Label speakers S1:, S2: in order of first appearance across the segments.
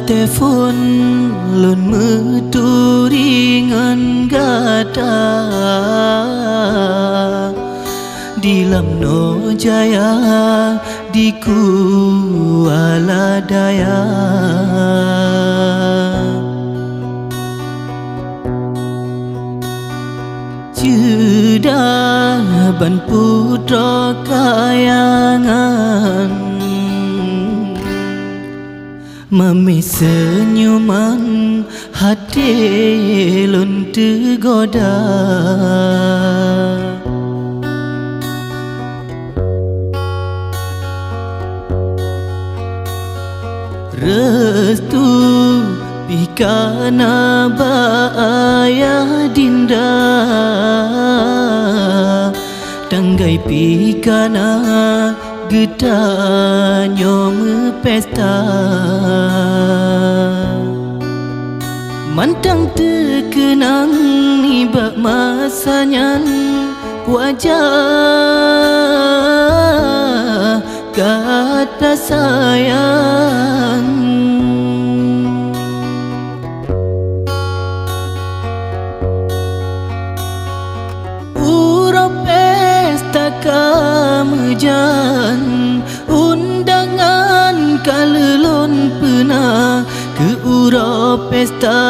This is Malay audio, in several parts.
S1: telefon lun meturingan gata di Lamno Jaya di Kuala Daya. Cedah ban putra kayangan mami senyuman hati lun tergoda. Restu pikana baaya dinda tanggai pikana getanyo mepesta mantang terkenang nibak masanya wajah kata sayang. Urap pesta kamejan undangan kalelon pernah ke urap pesta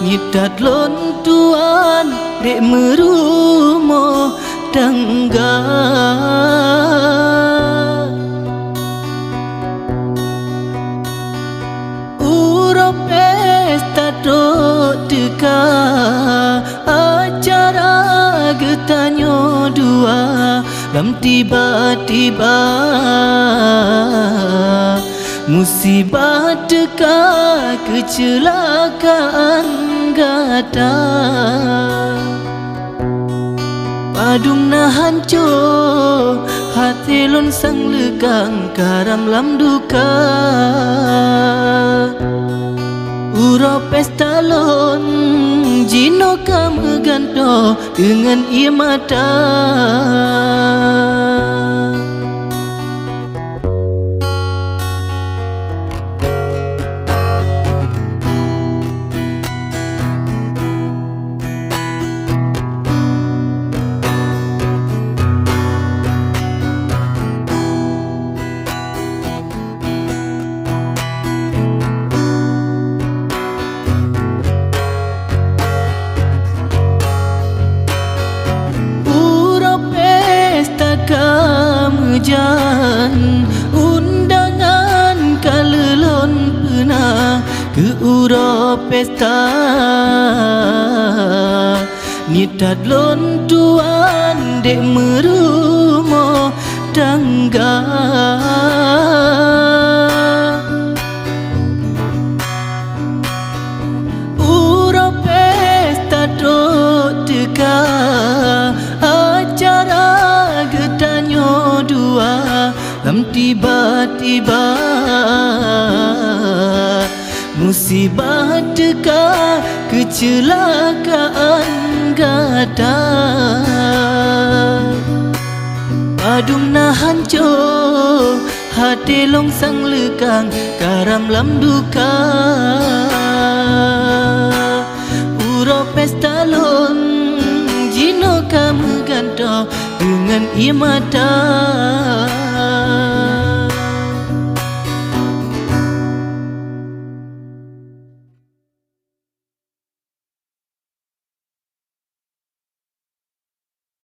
S1: ngitat lon tuan dek merumo tangga. Urap pesta dok teka acara getanyo dua dan tiba-tiba musibah teka kecelakaan gata. Padung na hancur hati lon sang lekang karam lam duka. Urap pesta lon jino kamu ganto dengan ia mata. Kamejan undangan kalelon pernah ke urap pesta nitat lon tuan dek merumo tangga. Urap pesta dok teka acara getanyo dua lam tiba-tiba musibah teka kecelakaan gata. Padung na hancur hati long sang lekang karam lam duka. Urap pesta lon jino kamu ganto dengan ia mata.